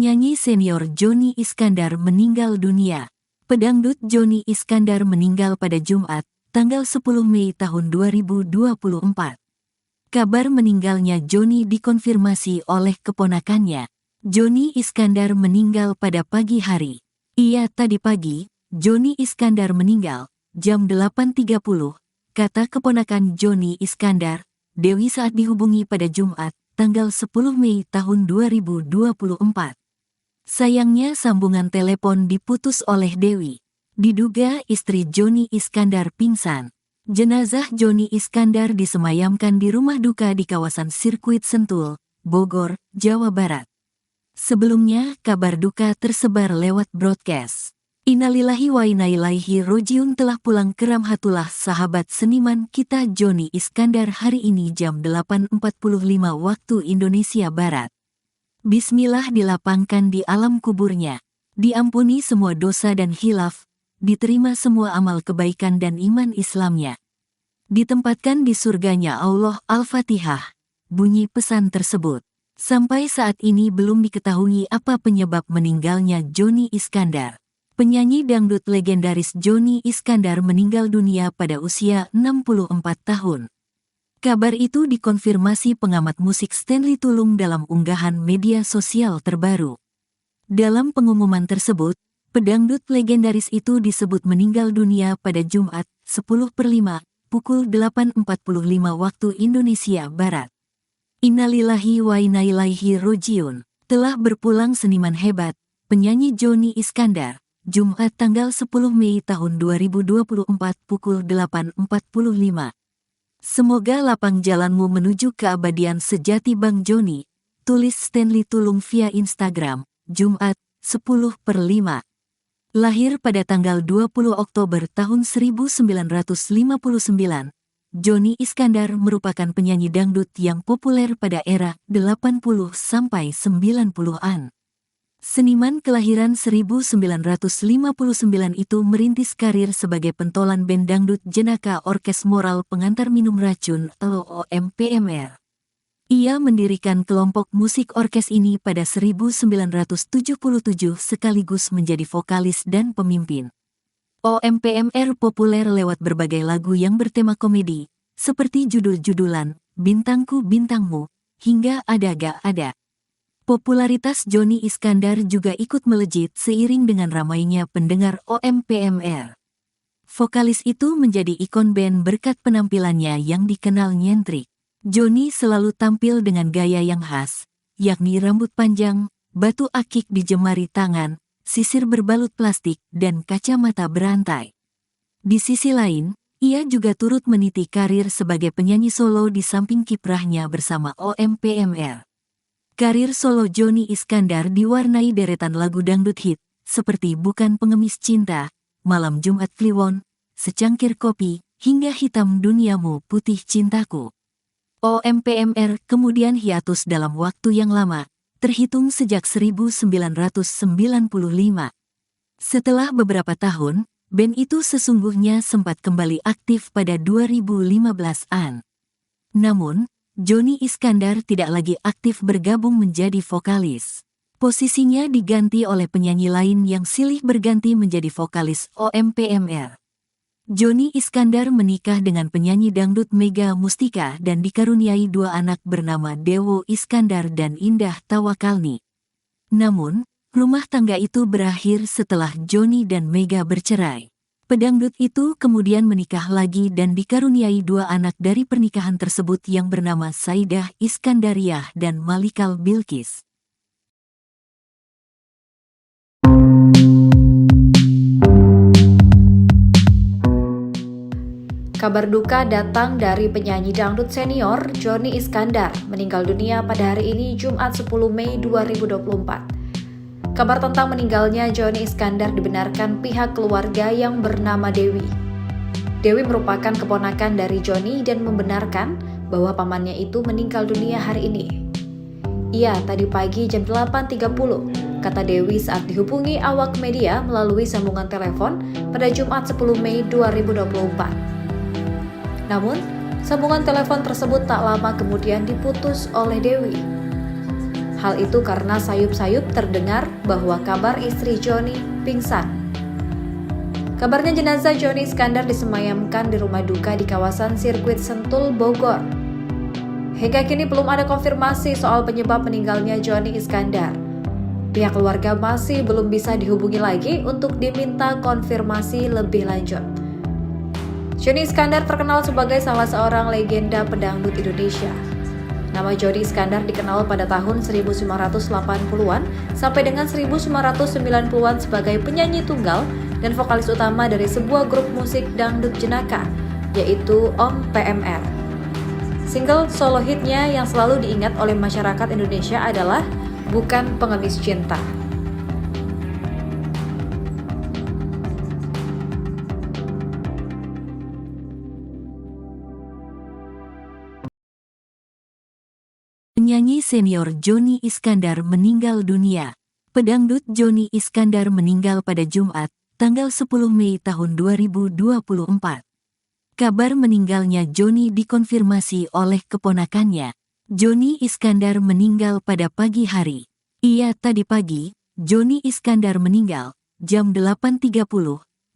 Penyanyi senior Jony Iskandar meninggal dunia. Pedangdut Jony Iskandar meninggal pada Jumat, tanggal 10 Mei tahun 2024. Kabar meninggalnya Jony dikonfirmasi oleh keponakannya. Jony Iskandar meninggal pada pagi hari. Iya, tadi pagi, Jony Iskandar meninggal, jam 8.30, kata keponakan Jony Iskandar, Dewi saat dihubungi pada Jumat, tanggal 10 Mei tahun 2024. Sayangnya sambungan telepon diputus oleh Dewi. Diduga istri Jony Iskandar pingsan. Jenazah Jony Iskandar disemayamkan di rumah duka di kawasan Sirkuit Sentul, Bogor, Jawa Barat. Sebelumnya, kabar duka tersebar lewat broadcast. Innalillahi wa inna ilaihi rojiun telah pulang ke Ramhatullah sahabat seniman kita Jony Iskandar hari ini jam 8.45 waktu Indonesia Barat. Bismillah dilapangkan di alam kuburnya. Diampuni semua dosa dan khilaf, diterima semua amal kebaikan dan iman Islamnya. Ditempatkan di surganya Allah. Al-Fatihah. Bunyi pesan tersebut. Sampai saat ini belum diketahui apa penyebab meninggalnya Jony Iskandar. Penyanyi dangdut legendaris Jony Iskandar meninggal dunia pada usia 64 tahun. Kabar itu dikonfirmasi pengamat musik Stanley Tulung dalam unggahan media sosial terbaru. Dalam pengumuman tersebut, pedangdut legendaris itu disebut meninggal dunia pada Jumat, 10/5, pukul 8.45 waktu Indonesia Barat. Innalillahi wa inna ilaihi rojiun. Telah berpulang seniman hebat, penyanyi Jony Iskandar. Jumat tanggal 10 Mei tahun 2024 pukul 8.45. Semoga lapang jalanmu menuju keabadian sejati Bang Jony, tulis Stanley Tulung via Instagram, Jumat, 10/5. Lahir pada tanggal 20 Oktober tahun 1959, Jony Iskandar merupakan penyanyi dangdut yang populer pada era 80-90-an. Seniman kelahiran 1959 itu merintis karir sebagai pentolan band dangdut jenaka Orkes Moral Pengantar Minum Racun (OMPMR). Ia mendirikan kelompok musik orkes ini pada 1977 sekaligus menjadi vokalis dan pemimpin. OMPMR populer lewat berbagai lagu yang bertema komedi, seperti judul-judulan, Bintangku Bintangmu, hingga Ada Gak Ada. Popularitas Jony Iskandar juga ikut melejit seiring dengan ramainya pendengar OMPMR. Vokalis itu menjadi ikon band berkat penampilannya yang dikenal nyentrik. Jony selalu tampil dengan gaya yang khas, yakni rambut panjang, batu akik di jemari tangan, sisir berbalut plastik, dan kacamata berantai. Di sisi lain, ia juga turut meniti karir sebagai penyanyi solo di samping kiprahnya bersama OMPMR. Karir solo Jony Iskandar diwarnai deretan lagu dangdut hit, seperti Bukan Pengemis Cinta, Malam Jumat Kliwon, Secangkir Kopi, hingga Hitam Duniamu Putih Cintaku. OMPMR kemudian hiatus dalam waktu yang lama, terhitung sejak 1995. Setelah beberapa tahun, band itu sesungguhnya sempat kembali aktif pada 2015-an. Namun, Jony Iskandar tidak lagi aktif bergabung menjadi vokalis. Posisinya diganti oleh penyanyi lain yang silih berganti menjadi vokalis OMPMR. Jony Iskandar menikah dengan penyanyi dangdut Mega Mustika dan dikaruniai 2 anak bernama Dewo Iskandar dan Indah Tawakalni. Namun, rumah tangga itu berakhir setelah Jony dan Mega bercerai. Pedangdut itu kemudian menikah lagi dan dikaruniai 2 anak dari pernikahan tersebut yang bernama Saidah Iskandariah dan Malikal Bilqis. Kabar duka datang dari penyanyi dangdut senior Jony Iskandar meninggal dunia pada hari ini Jumat 10 Mei 2024. Kabar tentang meninggalnya Jony Iskandar dibenarkan pihak keluarga yang bernama Dewi. Dewi merupakan keponakan dari Jony dan membenarkan bahwa pamannya itu meninggal dunia hari ini. Iya, tadi pagi jam 8.30, kata Dewi saat dihubungi awak media melalui sambungan telepon pada Jumat 10 Mei 2024. Namun, sambungan telepon tersebut tak lama kemudian diputus oleh Dewi. Hal itu karena sayup-sayup terdengar bahwa kabar istri Joni pingsan. Kabarnya jenazah Joni Iskandar disemayamkan di rumah duka di kawasan Sirkuit Sentul, Bogor. Hingga kini belum ada konfirmasi soal penyebab meninggalnya Joni Iskandar. Pihak keluarga masih belum bisa dihubungi lagi untuk diminta konfirmasi lebih lanjut. Joni Iskandar terkenal sebagai salah seorang legenda pedangdut Indonesia. Nama Joni Iskandar dikenal pada tahun 1980-an sampai dengan 1990-an sebagai penyanyi tunggal dan vokalis utama dari sebuah grup musik dangdut jenaka, yaitu Om PMR. Single solo hitnya yang selalu diingat oleh masyarakat Indonesia adalah Bukan Pengemis Cinta. Penyanyi senior Joni Iskandar meninggal dunia. Pedangdut Joni Iskandar meninggal pada Jumat, tanggal 10 Mei tahun 2024. Kabar meninggalnya Joni dikonfirmasi oleh keponakannya. Joni Iskandar meninggal pada pagi hari. Iya, tadi pagi, Joni Iskandar meninggal, jam 8.30,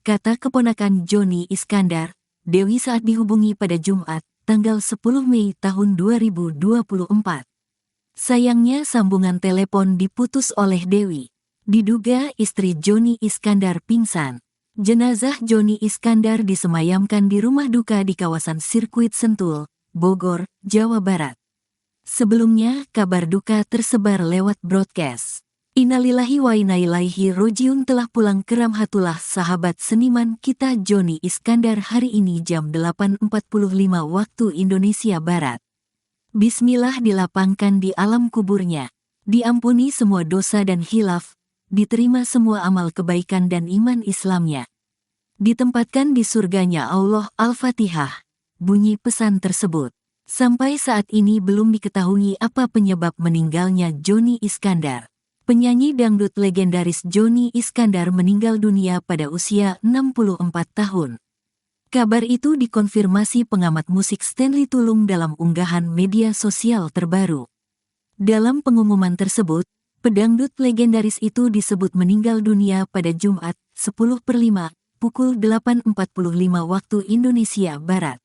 kata keponakan Joni Iskandar, Dewi saat dihubungi pada Jumat, tanggal 10 Mei tahun 2024. Sayangnya sambungan telepon diputus oleh Dewi. Diduga istri Joni Iskandar pingsan. Jenazah Joni Iskandar disemayamkan di rumah duka di kawasan Sirkuit Sentul, Bogor, Jawa Barat. Sebelumnya, kabar duka tersebar lewat broadcast. Innalillahi wa inna ilaihi rojiun telah pulang ke rahmatullah sahabat seniman kita Joni Iskandar hari ini jam 8.45 waktu Indonesia Barat. Bismillah dilapangkan di alam kuburnya. Diampuni semua dosa dan khilaf, diterima semua amal kebaikan dan iman Islamnya. Ditempatkan di surganya Allah. Al-Fatihah. Bunyi pesan tersebut. Sampai saat ini belum diketahui apa penyebab meninggalnya Joni Iskandar. Penyanyi dangdut legendaris Joni Iskandar meninggal dunia pada usia 64 tahun. Kabar itu dikonfirmasi pengamat musik Stanley Tulung dalam unggahan media sosial terbaru. Dalam pengumuman tersebut, pedangdut legendaris itu disebut meninggal dunia pada Jumat, 10/5, pukul 8.45 waktu Indonesia Barat.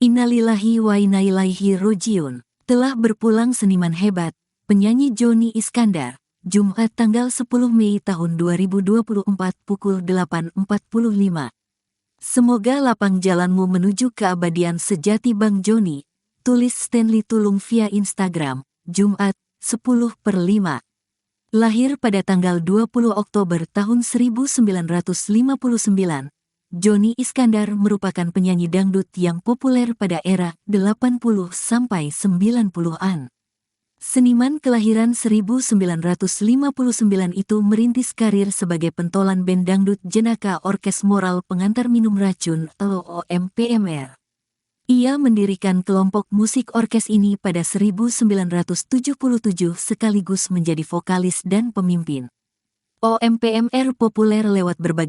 Innalillahi wa inna ilaihi rojiun. Telah berpulang seniman hebat, penyanyi Joni Iskandar, Jumat tanggal 10 Mei tahun 2024 pukul 8.45. Semoga lapang jalanmu menuju keabadian sejati Bang Joni, tulis Stanley Tulung via Instagram, Jumat, 10/5. Lahir pada tanggal 20 Oktober tahun 1959, Joni Iskandar merupakan penyanyi dangdut yang populer pada era 80 sampai 90-an. Seniman kelahiran 1959 itu merintis karir sebagai pentolan band dangdut jenaka Orkes Moral Pengantar Minum Racun atau OMPMR. Ia mendirikan kelompok musik orkes ini pada 1977 sekaligus menjadi vokalis dan pemimpin. OMPMR populer lewat berbagai